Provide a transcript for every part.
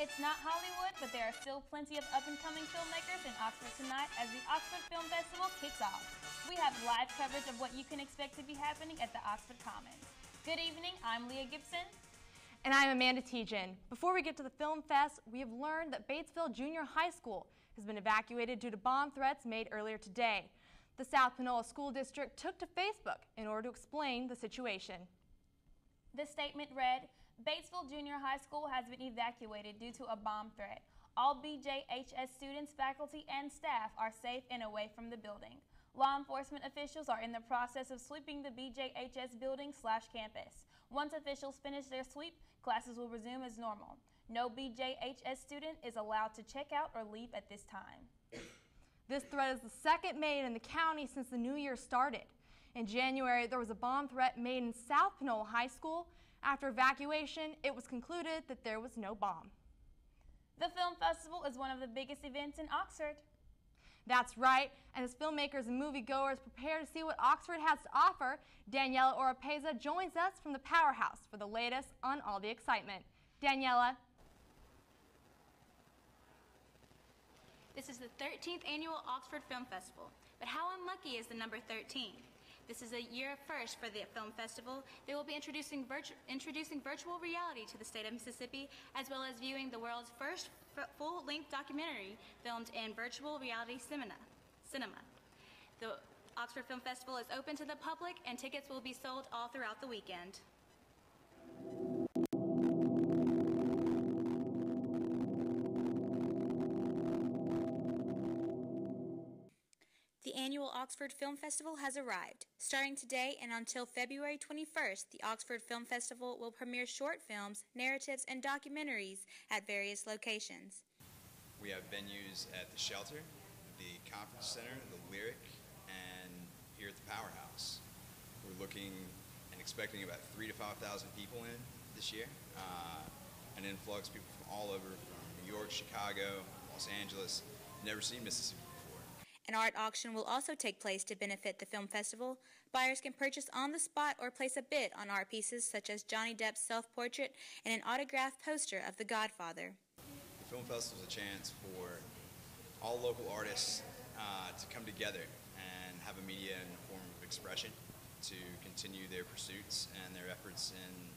It's not Hollywood, but there are still plenty of up-and-coming filmmakers in Oxford tonight as the Oxford Film Festival kicks off. We have live coverage of what you can expect to be happening at the Oxford Commons. Good evening, I'm Leah Gibson. And I'm Amanda Tejan. Before we get to the Film Fest, we have learned that Batesville Junior High School has been evacuated due to bomb threats made earlier today. The South Panola School District took to Facebook in order to explain the situation. The statement read, Batesville Junior High School has been evacuated due to a bomb threat. All BJHS students, faculty, and staff are safe and away from the building. Law enforcement officials are in the process of sweeping the BJHS building/campus. Once officials finish their sweep, classes will resume as normal. No BJHS student is allowed to check out or leave at this time. This threat is the second made in the county since the new year started. In January, there was a bomb threat made in South Panola High School. After evacuation, it was concluded that there was no bomb. The film festival is one of the biggest events in Oxford. That's right, and as filmmakers and moviegoers prepare to see what Oxford has to offer, Daniela Oropeza joins us from the Powerhouse for the latest on all the excitement. Daniela. This is the 13th annual Oxford Film Festival, but how unlucky is the number 13? This is a year of first for the film festival. They will be introducing virtual reality to the state of Mississippi, as well as viewing the world's first full-length documentary filmed in virtual reality cinema. The Oxford Film Festival is open to the public, and tickets will be sold all throughout the weekend. The annual Oxford Film Festival has arrived. Starting today and until February 21st, the Oxford Film Festival will premiere short films, narratives, and documentaries at various locations. We have venues at the Shelter, the Conference Center, the Lyric, and here at the Powerhouse. We're looking and expecting about 3,000 to 5,000 people in this year. An influx of people from all over, from New York, Chicago, Los Angeles. Never seen Mississippi. An art auction will also take place to benefit the film festival. Buyers can purchase on the spot or place a bid on art pieces such as Johnny Depp's self-portrait and an autographed poster of The Godfather. The film festival is a chance for all local artists to come together and have a media and a form of expression to continue their pursuits and their efforts in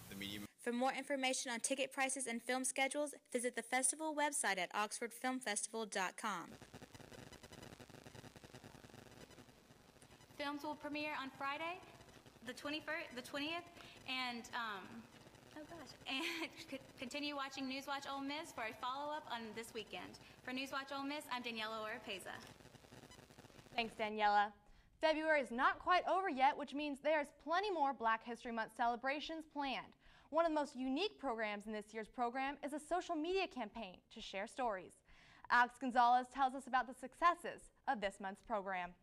the media. For more information on ticket prices and film schedules, visit the festival website at oxfordfilmfestival.com. Films will premiere on Friday, the 20th, and continue watching NewsWatch Ole Miss for a follow-up on this weekend. For NewsWatch Ole Miss, I'm Daniela Oropeza. Thanks, Daniela. February is not quite over yet, which means there's plenty more Black History Month celebrations planned. One of the most unique programs in this year's program is a social media campaign to share stories. Alex Gonzalez tells us about the successes of this month's program.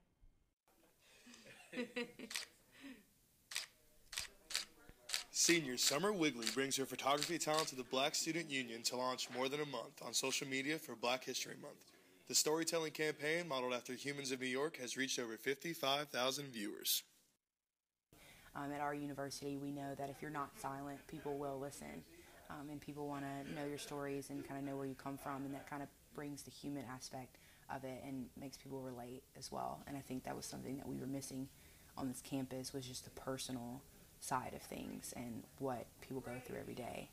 Senior Summer Wigley brings her photography talent to the Black Student Union to launch more than a month on social media for Black History Month. The storytelling campaign, modeled after Humans of New York, has reached over 55,000 viewers. At our university, we know that if you're not silent, people will listen, and people want to know your stories and kind of know where you come from, and that kind of brings the human aspect of it and makes people relate as well. And I think that was something that we were missing on this campus, was just the personal side of things and what people go through every day.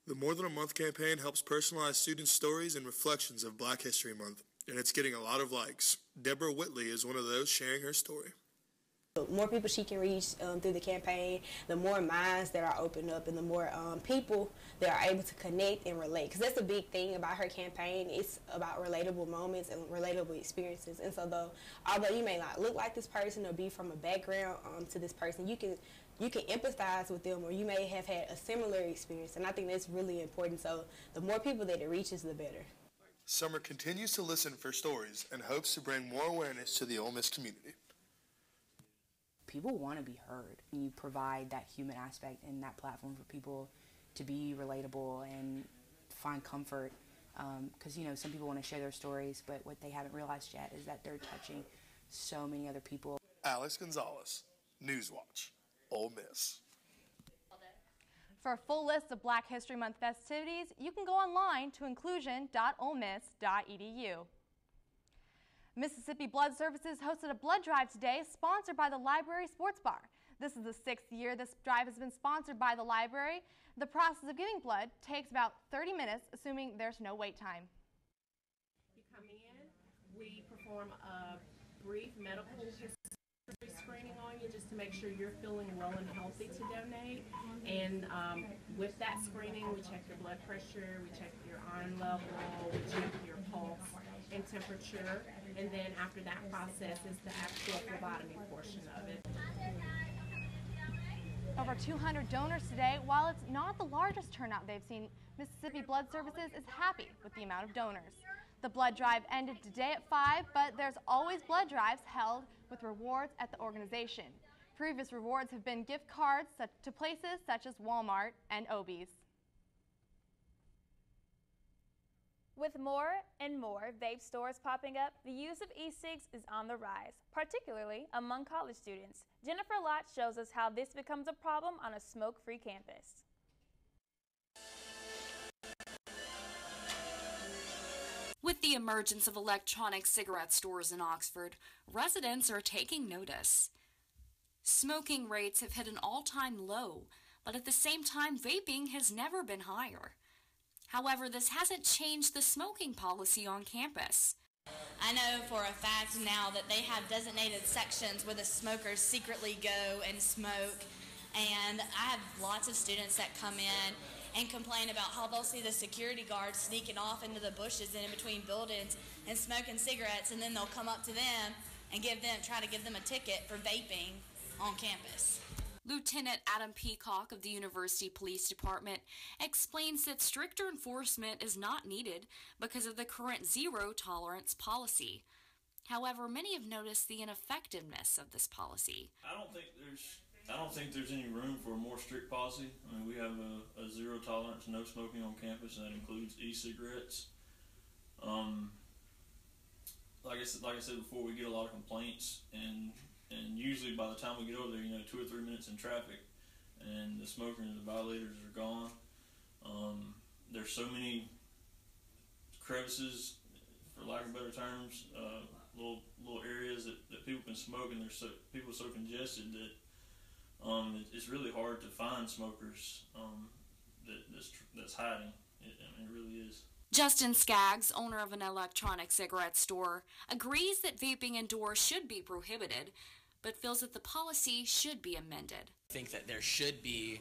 The More Than a Month campaign helps personalize students' stories and reflections of Black History Month, and it's getting a lot of likes. Deborah Whitley is one of those sharing her story. The more people she can reach through the campaign, the more minds that are opened up and the more people that are able to connect and relate. Because that's the big thing about her campaign. It's about relatable moments and relatable experiences. And so although you may not look like this person or be from a background to this person, you can empathize with them, or you may have had a similar experience. And I think that's really important. So the more people that it reaches, the better. Summer continues to listen for stories and hopes to bring more awareness to the Ole Miss community. People want to be heard. You provide that human aspect and that platform for people to be relatable and find comfort. Because, some people want to share their stories, but what they haven't realized yet is that they're touching so many other people. Alex Gonzalez, NewsWatch, Ole Miss. For a full list of Black History Month festivities, you can go online to inclusion.olemmiss.edu. Mississippi Blood Services hosted a blood drive today sponsored by the Library Sports Bar. This is the 6th year this drive has been sponsored by the library. The process of giving blood takes about 30 minutes, assuming there's no wait time. You come in, we perform a brief medical history screening on you just to make sure you're feeling well and healthy to donate. And with that screening, we check your blood pressure, we check your iron level, we check your pulse and temperature. And then after that process is the actual phlebotomy portion of it. Over 200 donors today. While it's not the largest turnout they've seen, Mississippi Blood Services is happy with the amount of donors. The blood drive ended today at 5, but there's always blood drives held with rewards at the organization. Previous rewards have been gift cards to places such as Walmart and Obies. With more and more vape stores popping up, the use of e-cigs is on the rise, particularly among college students. Jennifer Lott shows us how this becomes a problem on a smoke-free campus. With the emergence of electronic cigarette stores in Oxford, residents are taking notice. Smoking rates have hit an all-time low, but at the same time, vaping has never been higher. However, this hasn't changed the smoking policy on campus. I know for a fact now that they have designated sections where the smokers secretly go and smoke, and I have lots of students that come in and complain about how they'll see the security guards sneaking off into the bushes and in between buildings and smoking cigarettes, and then they'll come up to them and try to give them a ticket for vaping on campus. Lieutenant Adam Peacock of the University Police Department explains that stricter enforcement is not needed because of the current zero tolerance policy. However, many have noticed the ineffectiveness of this policy. I don't think there's any room for a more strict policy. I mean, we have a zero tolerance, no smoking on campus, and that includes e-cigarettes. Like I said before, we get a lot of complaints, and usually by the time we get over there, 2 or 3 minutes in traffic, and the smokers and the violators are gone. There's so many crevices, for lack of better terms, little areas that people can smoke, and people are so congested that it's really hard to find smokers that's hiding. It really is. Justin Skaggs, owner of an electronic cigarette store, agrees that vaping indoors should be prohibited, but feels that the policy should be amended. I think that there should be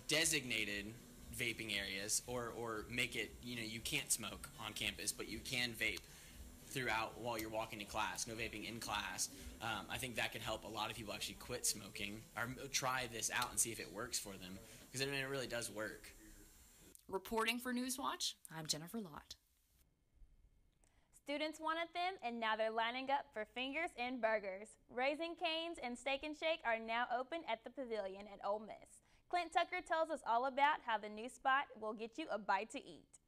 designated vaping areas, or make it, you can't smoke on campus, but you can vape throughout while you're walking to class. No vaping in class. I think that could help a lot of people actually quit smoking or try this out and see if it works for them, because it really does work. Reporting for NewsWatch, I'm Jennifer Lott. Students wanted them, and now they're lining up for fingers and burgers. Raising Cane's and Steak and Shake are now open at the Pavilion at Ole Miss. Clint Tucker tells us all about how the new spot will get you a bite to eat.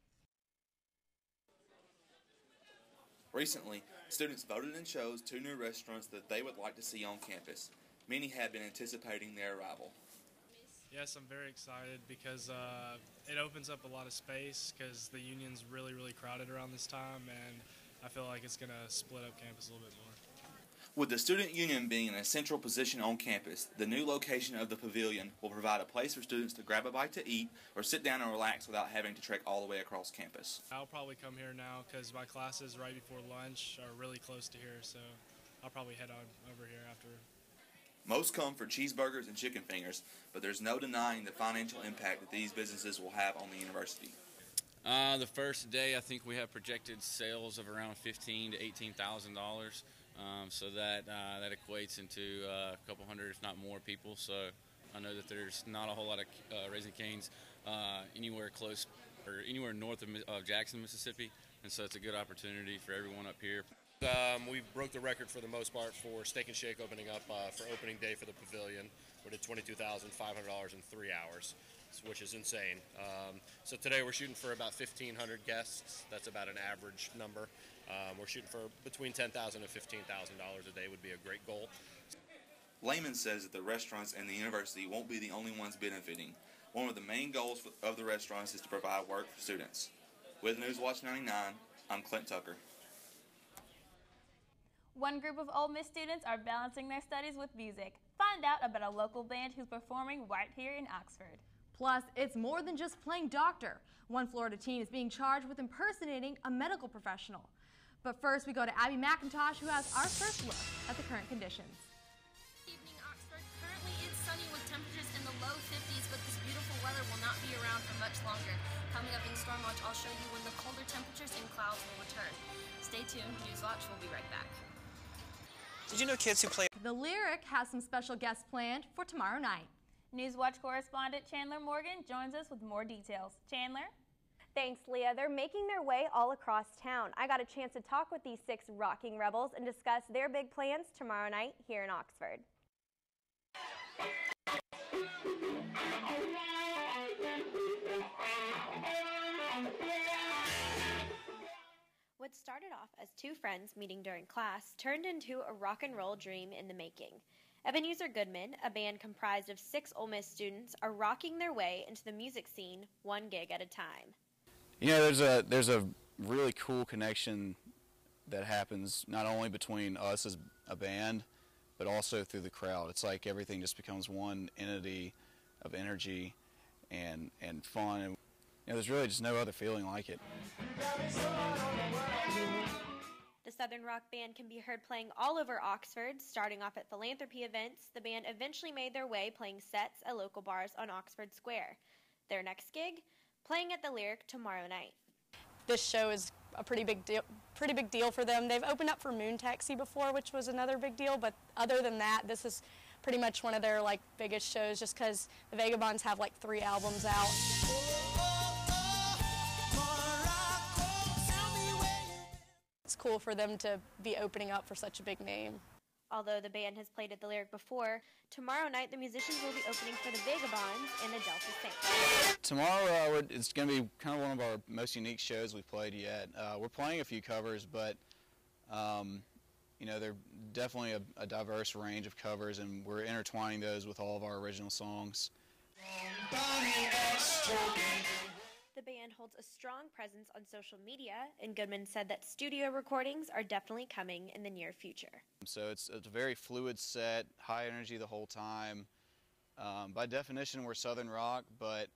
Recently, students voted and chose 2 new restaurants that they would like to see on campus. Many had been anticipating their arrival. Yes, I'm very excited because it opens up a lot of space because the Union's really, really crowded around this time, and I feel like it's going to split up campus a little bit more. With the Student Union being in a central position on campus, the new location of the Pavilion will provide a place for students to grab a bite to eat or sit down and relax without having to trek all the way across campus. I'll probably come here now because my classes right before lunch are really close to here, so I'll probably head on over here after. Most come for cheeseburgers and chicken fingers, but there's no denying the financial impact that these businesses will have on the university. The first day, I think we have projected sales of around $15,000 to $18,000. So that equates into a couple hundred, if not more, people. So I know that there's not a whole lot of Raising Cane's anywhere close or anywhere north of Jackson, Mississippi, and so it's a good opportunity for everyone up here. We broke the record for the most part for Steak and Shake opening up for opening day for the Pavilion. We did $22,500 in 3 hours, which is insane. So today we're shooting for about 1,500 guests. That's about an average number. We're shooting for between $10,000 and $15,000 a day would be a great goal. Lehman says that the restaurants and the university won't be the only ones benefiting. One of the main goals of the restaurants is to provide work for students. With NewsWatch 99, I'm Clint Tucker. One group of Ole Miss students are balancing their studies with music. Find out about a local band who's performing right here in Oxford. Plus, it's more than just playing doctor. One Florida teen is being charged with impersonating a medical professional. But first, we go to Abby McIntosh, who has our first look at the current conditions. Evening, Oxford. Currently, it's sunny with temperatures in the low 50s, but this beautiful weather will not be around for much longer. Coming up in Storm Watch, I'll show you when the colder temperatures and clouds will return. Stay tuned. NewsWatch will be right back. Did you know kids who play... The Lyric has some special guests planned for tomorrow night. NewsWatch correspondent Chandler Morgan joins us with more details. Chandler? Thanks, Leah. They're making their way all across town. I got a chance to talk with these 6 rocking rebels and discuss their big plans tomorrow night here in Oxford. What started off as 2 friends meeting during class turned into a rock and roll dream in the making. Ebenezer Goodman, a band comprised of 6 Ole Miss students, are rocking their way into the music scene 1 gig at a time. You know, there's a really cool connection that happens not only between us as a band, but also through the crowd. It's like everything just becomes one entity of energy and fun. And, you know, there's really just no other feeling like it. The Southern Rock Band can be heard playing all over Oxford. Starting off at philanthropy events, the band eventually made their way playing sets at local bars on Oxford Square. Their next gig? Playing at the Lyric tomorrow night. This show is a pretty big deal for them. They've opened up for Moon Taxi before, which was another big deal, but other than that, this is pretty much one of their biggest shows just because the Vagabonds have 3 albums out. It's cool for them to be opening up for such a big name. Although the band has played at the Lyric before, tomorrow night the musicians will be opening for the Vagabonds and the Delta Saints. Tomorrow it's going to be kind of one of our most unique shows we've played yet. We're playing a few covers, but you know, they're definitely a diverse range of covers, and we're intertwining those with all of our original songs. The band holds a strong presence on social media, and Goodman said that studio recordings are definitely coming in the near future. So it's a very fluid set, high energy the whole time. By definition, we're Southern rock, but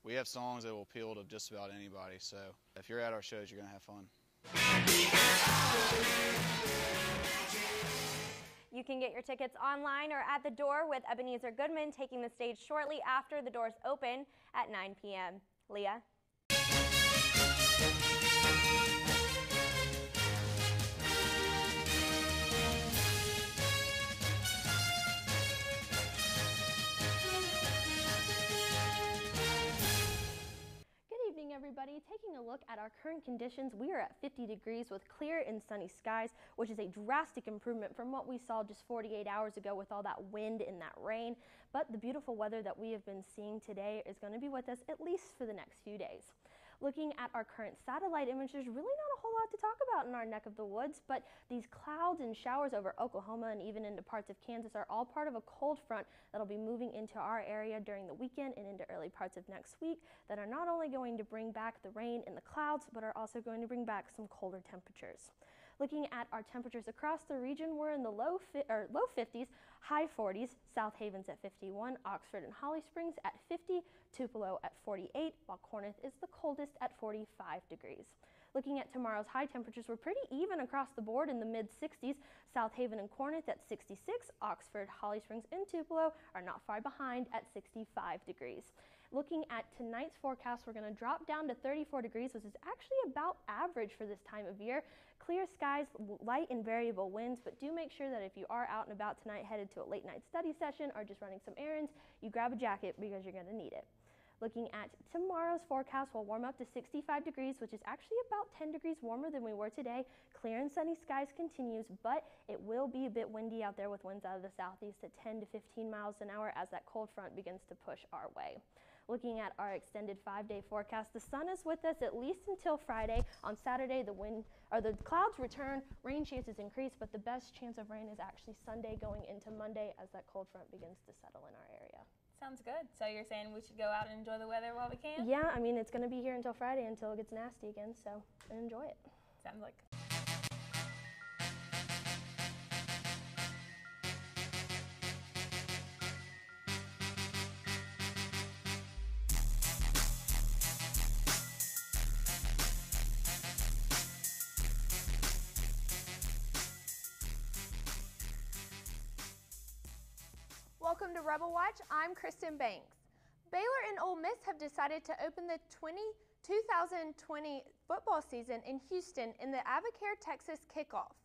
we have songs that will appeal to just about anybody. So if you're at our shows, you're going to have fun. You can get your tickets online or at the door, with Ebenezer Goodman taking the stage shortly after the doors open at 9 p.m. Leah? Everybody, taking a look at our current conditions, we are at 50 degrees with clear and sunny skies, which is a drastic improvement from what we saw just 48 hours ago with all that wind and that rain. But the beautiful weather that we have been seeing today is going to be with us at least for the next few days. Looking at our current satellite image, there's really not a whole lot to talk about in our neck of the woods, but these clouds and showers over Oklahoma and even into parts of Kansas are all part of a cold front that'll be moving into our area during the weekend and into early parts of next week that are not only going to bring back the rain and the clouds, but are also going to bring back some colder temperatures. Looking at our temperatures across the region, we're in the low 50s, high 40s, South Haven's at 51, Oxford and Holly Springs at 50, Tupelo at 48, while Corinth is the coldest at 45 degrees. Looking at tomorrow's high temperatures, we're pretty even across the board in the mid-60s. South Haven and Corinth at 66, Oxford, Holly Springs, and Tupelo are not far behind at 65 degrees. Looking at tonight's forecast, we're going to drop down to 34 degrees, which is actually about average for this time of year. Clear skies, light and variable winds, but do make sure that if you are out and about tonight headed to a late night study session or just running some errands, you grab a jacket because you're going to need it. Looking at tomorrow's forecast, we'll warm up to 65 degrees, which is actually about 10 degrees warmer than we were today. Clear and sunny skies continues, but it will be a bit windy out there with winds out of the southeast at 10 to 15 miles an hour as that cold front begins to push our way. Looking at our extended 5-day forecast, the sun is with us at least until Friday. On Saturday, the clouds return, rain chances increase, but the best chance of rain is actually Sunday going into Monday as that cold front begins to settle in our area. Sounds good. So you're saying we should go out and enjoy the weather while we can? Yeah, I mean, it's going to be here until Friday until it gets nasty again, so enjoy it. Sounds like. Welcome to Rebel Watch. I'm Kristen Banks. Baylor and Ole Miss have decided to open the 2020 football season in Houston in the Avocare, Texas kickoff.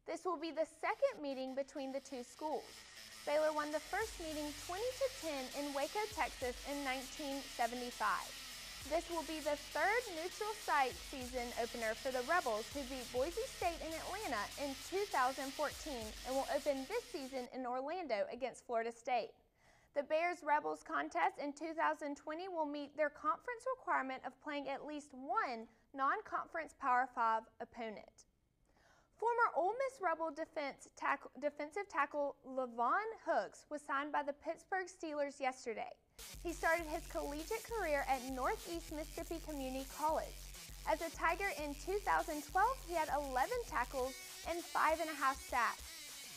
This will be the second meeting between the two schools. Baylor won the first meeting 20-10 in Waco, Texas in 1975. This will be the third neutral site season opener for the Rebels, who beat Boise State and Atlanta in 2014 and will open this season in Orlando against Florida State. The Bears-Rebels contest in 2020 will meet their conference requirement of playing at least one non-conference Power 5 opponent. Former Ole Miss Rebel defensive tackle Levon Hooks was signed by the Pittsburgh Steelers yesterday. He started his collegiate career at Northeast Mississippi Community College. As a Tiger in 2012, he had 11 tackles and 5.5 sacks.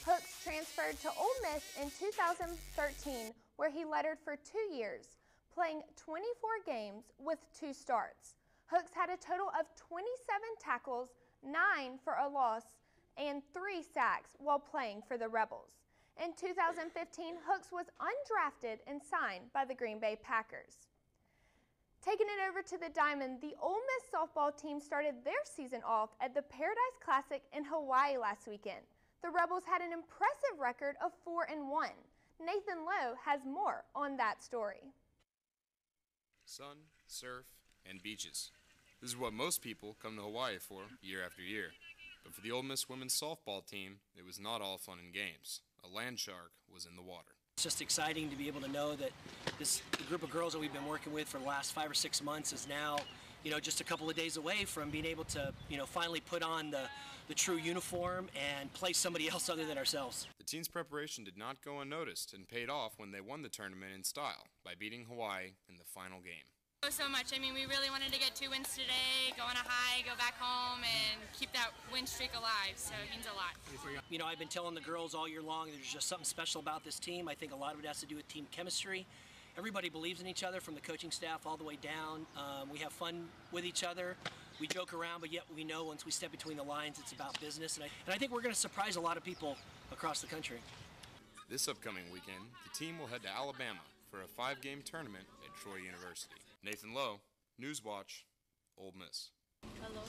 Hooks transferred to Ole Miss in 2013, where he lettered for 2 years, playing 24 games with 2 starts. Hooks had a total of 27 tackles, 9 for a loss, and 3 sacks while playing for the Rebels. In 2015, Hooks was undrafted and signed by the Green Bay Packers. Taking it over to the Diamond, the Ole Miss softball team started their season off at the Paradise Classic in Hawaii last weekend. The Rebels had an impressive record of 4-1. Nathan Lowe has more on that story. Sun, surf, and beaches. This is what most people come to Hawaii for year after year. But for the Ole Miss women's softball team, it was not all fun and games. A land shark was in the water. It's just exciting to be able to know that the group of girls that we've been working with for the last 5 or 6 months is now, just a couple of days away from being able to, finally put on the true uniform and play somebody else other than ourselves. The team's preparation did not go unnoticed and paid off when they won the tournament in style by beating Hawaii in the final game. So much. I mean, we really wanted to get 2 wins today, go on a high, go back home, and keep that win streak alive, so it means a lot. I've been telling the girls all year long there's just something special about this team. I think a lot of it has to do with team chemistry. Everybody believes in each other from the coaching staff all the way down. We have fun with each other. We joke around, but yet we know once we step between the lines, it's about business. And I think we're going to surprise a lot of people across the country. This upcoming weekend, the team will head to Alabama for a 5-game tournament at Troy University. Nathan Lowe, NewsWatch, Ole Miss. Aloha.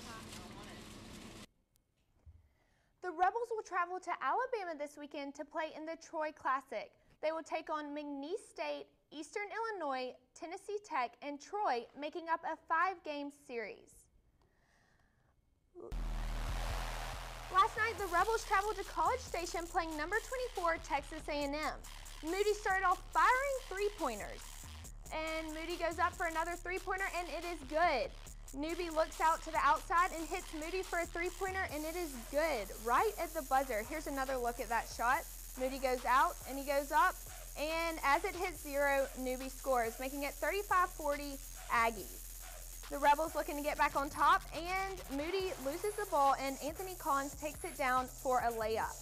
The Rebels will travel to Alabama this weekend to play in the Troy Classic. They will take on McNeese State, Eastern Illinois, Tennessee Tech, and Troy, making up a 5-game series. Last night, the Rebels traveled to College Station playing number 24, Texas A&M. Moody started off firing 3-pointers. And Moody goes up for another 3-pointer, and it is good. Newbie looks out to the outside and hits Moody for a 3-pointer, and it is good, right at the buzzer. Here's another look at that shot. Moody goes out, and he goes up, and as it hits 0, Newbie scores, making it 35-40 Aggies. The Rebels looking to get back on top, and Moody loses the ball, and Anthony Collins takes it down for a layup.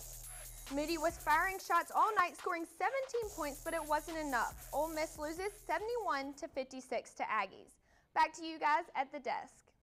Moody was firing shots all night, scoring 17 points, but it wasn't enough. Ole Miss loses 71-56 to Aggies. Back to you guys at the desk.